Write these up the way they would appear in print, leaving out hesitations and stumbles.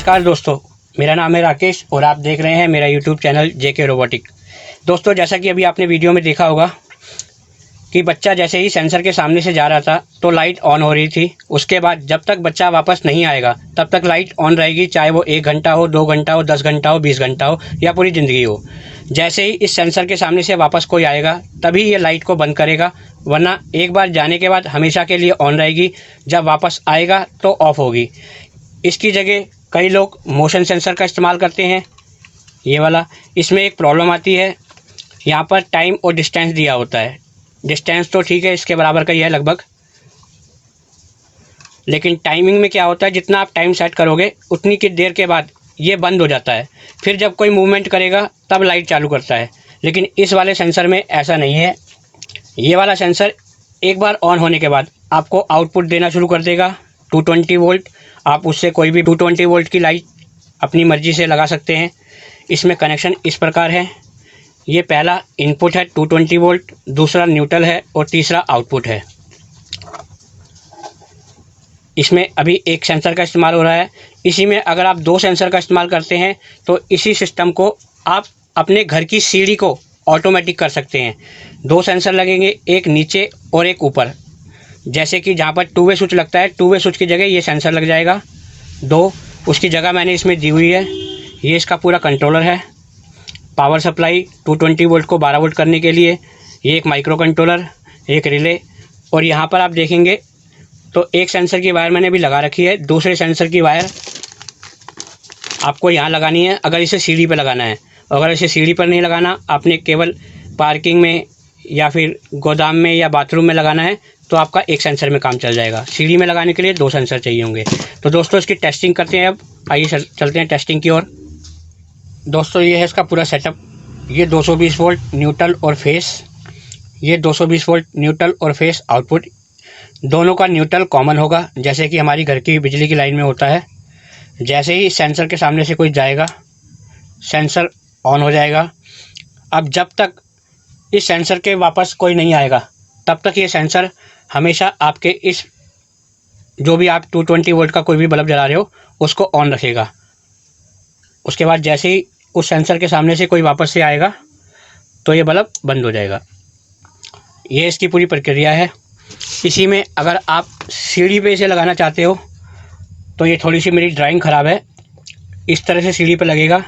नमस्कार दोस्तों, मेरा नाम है राकेश और आप देख रहे हैं मेरा यूट्यूब चैनल जेके रोबोटिक। दोस्तों, जैसा कि अभी आपने वीडियो में देखा होगा कि बच्चा जैसे ही सेंसर के सामने से जा रहा था तो लाइट ऑन हो रही थी। उसके बाद जब तक बच्चा वापस नहीं आएगा तब तक लाइट ऑन रहेगी, चाहे वो 1 घंटा हो, 2 घंटा हो, 10 घंटा हो, 20 घंटा हो या पूरी ज़िंदगी हो। जैसे ही इस सेंसर के सामने से वापस कोई आएगा तभी ये लाइट को बंद करेगा, वरना एक बार जाने के बाद हमेशा के लिए ऑन रहेगी। जब वापस आएगा तो ऑफ होगी। इसकी जगह कई लोग मोशन सेंसर का इस्तेमाल करते हैं, ये वाला। इसमें एक प्रॉब्लम आती है, यहाँ पर टाइम और डिस्टेंस दिया होता है। डिस्टेंस तो ठीक है, इसके बराबर का ही है लगभग, लेकिन टाइमिंग में क्या होता है, जितना आप टाइम सेट करोगे उतनी की देर के बाद ये बंद हो जाता है। फिर जब कोई मूवमेंट करेगा तब लाइट चालू करता है। लेकिन इस वाले सेंसर में ऐसा नहीं है। ये वाला सेंसर एक बार ऑन होने के बाद आपको आउटपुट देना शुरू कर देगा 220 वोल्ट। आप उससे कोई भी 220 वोल्ट की लाइट अपनी मर्ज़ी से लगा सकते हैं। इसमें कनेक्शन इस प्रकार है, ये पहला इनपुट है 220 वोल्ट, दूसरा न्यूट्रल है और तीसरा आउटपुट है। इसमें अभी एक सेंसर का इस्तेमाल हो रहा है। इसी में अगर आप 2 सेंसर का इस्तेमाल करते हैं तो इसी सिस्टम को आप अपने घर की सीढ़ी को ऑटोमेटिक कर सकते हैं। 2 सेंसर लगेंगे, एक नीचे और एक ऊपर। जैसे कि जहाँ पर 2 वे स्विच लगता है, 2 वे स्विच की जगह ये सेंसर लग जाएगा 2। उसकी जगह मैंने इसमें दी हुई है। ये इसका पूरा कंट्रोलर है। पावर सप्लाई 220 वोल्ट को 12 वोल्ट करने के लिए। ये एक माइक्रो कंट्रोलर, एक रिले। और यहाँ पर आप देखेंगे तो एक सेंसर की वायर मैंने भी लगा रखी है। दूसरे सेंसर की वायर आपको यहाँ लगानी है अगर इसे सीढ़ी पर लगाना है। अगर इसे सीढ़ी पर नहीं लगाना, आपने केवल पार्किंग में या फिर गोदाम में या बाथरूम में लगाना है तो आपका एक सेंसर में काम चल जाएगा। सीढ़ी में लगाने के लिए 2 सेंसर चाहिए होंगे। तो दोस्तों, इसकी टेस्टिंग करते हैं। अब आइए चलते हैं टेस्टिंग की ओर। दोस्तों, ये है इसका पूरा सेटअप। ये 220 वोल्ट न्यूट्रल और फेस, ये 220 वोल्ट न्यूट्रल और फेस आउटपुट। दोनों का न्यूट्रल कॉमन होगा, जैसे कि हमारी घर की बिजली की लाइन में होता है। जैसे ही सेंसर के सामने से कोई जाएगा, सेंसर ऑन हो जाएगा। अब जब तक इस सेंसर के वापस कोई नहीं आएगा तब तक ये सेंसर हमेशा आपके इस जो भी आप 220 वोल्ट का कोई भी बल्ब जला रहे हो उसको ऑन रखेगा। उसके बाद जैसे ही उस सेंसर के सामने से कोई वापस से आएगा तो ये बल्ब बंद हो जाएगा। ये इसकी पूरी प्रक्रिया है। इसी में अगर आप सीढ़ी पे इसे लगाना चाहते हो तो ये थोड़ी सी मेरी ड्राइंग ख़राब है। इस तरह से सीढ़ी पे लगेगा।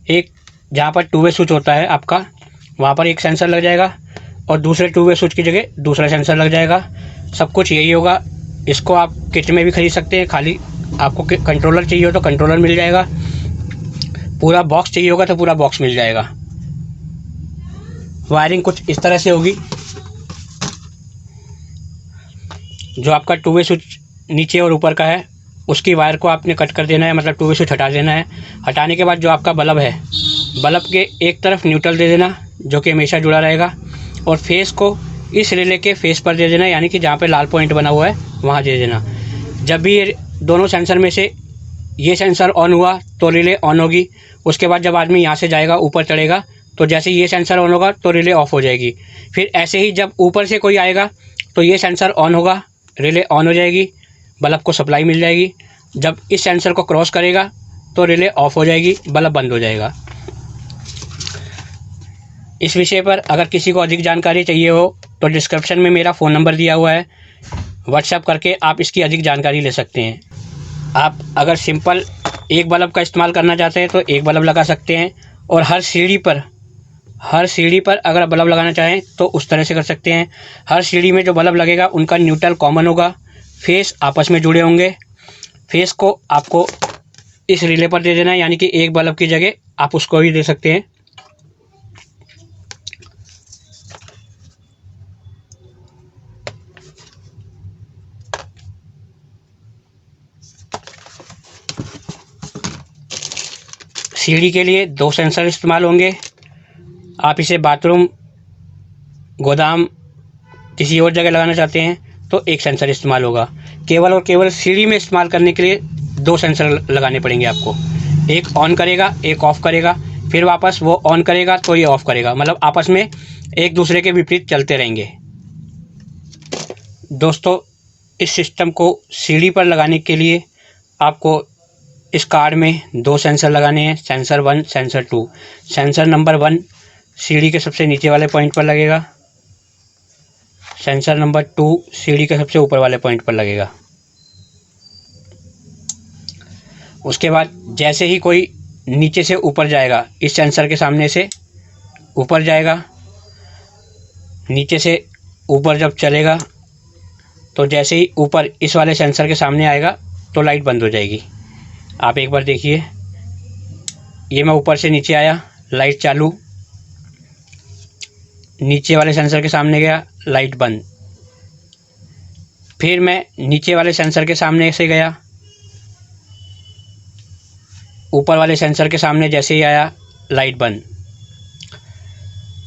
एक जहाँ पर 2 वे स्विच होता है आपका, वहाँ पर एक सेंसर लग जाएगा और दूसरे 2 वे स्विच की जगह दूसरा सेंसर लग जाएगा। सब कुछ यही होगा। इसको आप किट में भी खरीद सकते हैं। खाली आपको कंट्रोलर चाहिए हो तो कंट्रोलर मिल जाएगा, पूरा बॉक्स चाहिए होगा तो पूरा बॉक्स मिल जाएगा। वायरिंग कुछ इस तरह से होगी। जो आपका 2 वे स्विच नीचे और ऊपर का है उसकी वायर को आपने कट कर देना है, मतलब 2 वे स्विच हटा देना है। हटाने के बाद जो आपका बल्ब है, बल्ब के एक तरफ न्यूट्रल दे देना जो कि हमेशा जुड़ा रहेगा, और फेस को इस रिले के फेस पर दे देना, यानी कि जहाँ पे लाल पॉइंट बना हुआ है वहाँ दे देना। जब भी ये दोनों सेंसर में से ये सेंसर ऑन हुआ तो रिले ऑन होगी। उसके बाद जब आदमी यहाँ से जाएगा ऊपर चढ़ेगा तो जैसे ये सेंसर ऑन होगा तो रिले ऑफ हो जाएगी। फिर ऐसे ही जब ऊपर से कोई आएगा तो ये सेंसर ऑन होगा, रिले ऑन हो जाएगी, बल्ब को सप्लाई मिल जाएगी। जब इस सेंसर को क्रॉस करेगा तो रिले ऑफ हो जाएगी, बल्ब बंद हो जाएगा। इस विषय पर अगर किसी को अधिक जानकारी चाहिए हो तो डिस्क्रिप्शन में मेरा फ़ोन नंबर दिया हुआ है, व्हाट्सएप करके आप इसकी अधिक जानकारी ले सकते हैं। आप अगर सिंपल एक बल्ब का इस्तेमाल करना चाहते हैं तो एक बल्ब लगा सकते हैं, और हर सीढ़ी पर अगर बल्ब लगाना चाहें तो उस तरह से कर सकते हैं। हर सीढ़ी में जो बल्ब लगेगा उनका न्यूट्रल कॉमन होगा, फेस आपस में जुड़े होंगे। फेस को आपको इस रिले पर दे देना है, यानी कि एक बल्ब की जगह आप उसको भी दे सकते हैं। सीढ़ी के लिए 2 सेंसर इस्तेमाल होंगे। आप इसे बाथरूम, गोदाम, किसी और जगह लगाना चाहते हैं तो एक सेंसर इस्तेमाल होगा। केवल और केवल सीढ़ी में इस्तेमाल करने के लिए 2 सेंसर लगाने पड़ेंगे आपको। एक ऑन करेगा, एक ऑफ़ करेगा, फिर वापस वो ऑन करेगा तो ये ऑफ़ करेगा, मतलब आपस में एक दूसरे के विपरीत चलते रहेंगे। दोस्तों, इस सिस्टम को सीढ़ी पर लगाने के लिए आपको इस कार्ड में 2 सेंसर लगाने हैं, सेंसर 1, सेंसर 2। सेंसर नंबर 1 सीढ़ी के सबसे नीचे वाले पॉइंट पर लगेगा, सेंसर नंबर 2 सीढ़ी के सबसे ऊपर वाले पॉइंट पर लगेगा। उसके बाद जैसे ही कोई नीचे से ऊपर जाएगा, इस सेंसर के सामने से ऊपर जाएगा, नीचे से ऊपर जब चलेगा तो जैसे ही ऊपर इस वाले सेंसर के सामने आएगा तो लाइट बंद हो जाएगी। आप एक बार देखिए, ये मैं ऊपर से नीचे आया, लाइट चालू, नीचे वाले सेंसर के सामने गया, लाइट बंद। फिर मैं नीचे वाले सेंसर के सामने से गया, ऊपर वाले सेंसर के सामने जैसे ही आया, लाइट बंद।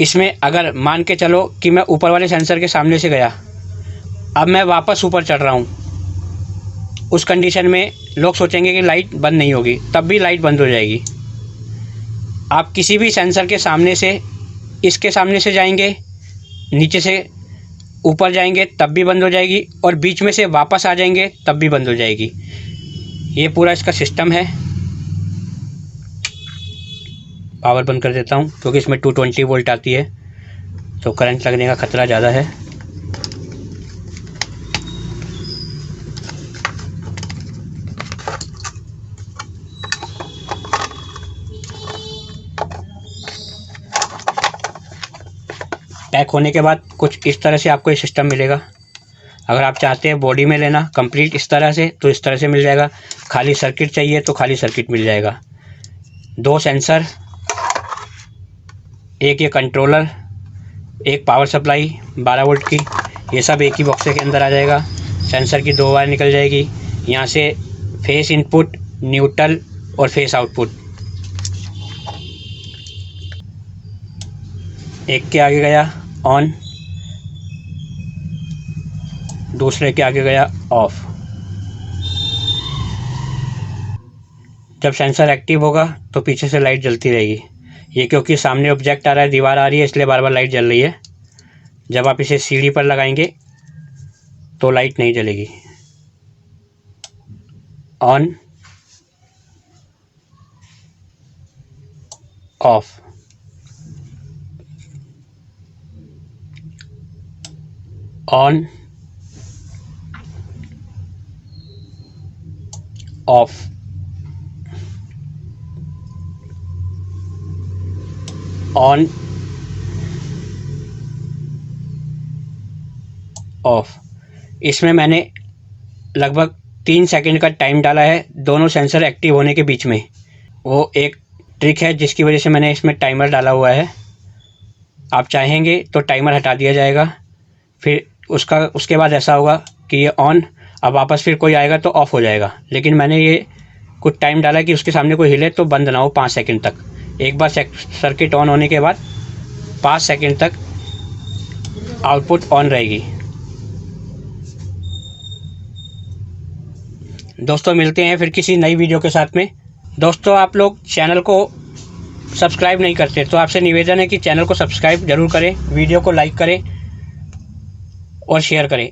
इसमें अगर मान के चलो कि मैं ऊपर वाले सेंसर के सामने से गया, अब मैं वापस ऊपर चढ़ रहा हूँ, उस कंडीशन में लोग सोचेंगे कि लाइट बंद नहीं होगी, तब भी लाइट बंद हो जाएगी। आप किसी भी सेंसर के सामने से, इसके सामने से जाएंगे, नीचे से ऊपर जाएंगे तब भी बंद हो जाएगी, और बीच में से वापस आ जाएंगे तब भी बंद हो जाएगी। ये पूरा इसका सिस्टम है। पावर बंद कर देता हूँ क्योंकि इसमें 220 वोल्ट आती है तो करंट लगने का खतरा ज़्यादा है। पैक होने के बाद कुछ इस तरह से आपको ये सिस्टम मिलेगा। अगर आप चाहते हैं बॉडी में लेना कंप्लीट इस तरह से, तो इस तरह से मिल जाएगा। खाली सर्किट चाहिए तो खाली सर्किट मिल जाएगा। 2 सेंसर, एक ये कंट्रोलर, एक पावर सप्लाई 12 वोल्ट की, ये सब एक ही बॉक्स के अंदर आ जाएगा। सेंसर की 2 वायर निकल जाएगी, यहाँ से फेस इनपुट, न्यूट्रल और फेस आउटपुट। एक के आगे गया ऑन, दूसरे के आगे गया ऑफ। जब सेंसर एक्टिव होगा तो पीछे से लाइट जलती रहेगी। ये क्योंकि सामने ऑब्जेक्ट आ रहा है, दीवार आ रही है, इसलिए बार बार लाइट जल रही है। जब आप इसे सीढ़ी पर लगाएंगे तो लाइट नहीं जलेगी। On, off, on, off, on, off. इसमें मैंने लगभग 3 सेकंड का टाइम डाला है दोनों सेंसर एक्टिव होने के बीच में। वो एक ट्रिक है जिसकी वजह से मैंने इसमें टाइमर डाला हुआ है। आप चाहेंगे तो टाइमर हटा दिया जाएगा, फिर उसके बाद ऐसा होगा कि ये ऑन, अब वापस फिर कोई आएगा तो ऑफ़ हो जाएगा। लेकिन मैंने ये कुछ टाइम डाला कि उसके सामने कोई हिले तो बंद ना हो 5 सेकंड तक। एक बार सर्किट ऑन होने के बाद 5 सेकंड तक आउटपुट ऑन रहेगी। दोस्तों मिलते हैं फिर किसी नई वीडियो के साथ में। दोस्तों आप लोग चैनल को सब्सक्राइब नहीं करते तो आपसे निवेदन है कि चैनल को सब्सक्राइब ज़रूर करें, वीडियो को लाइक करें और शेयर करें।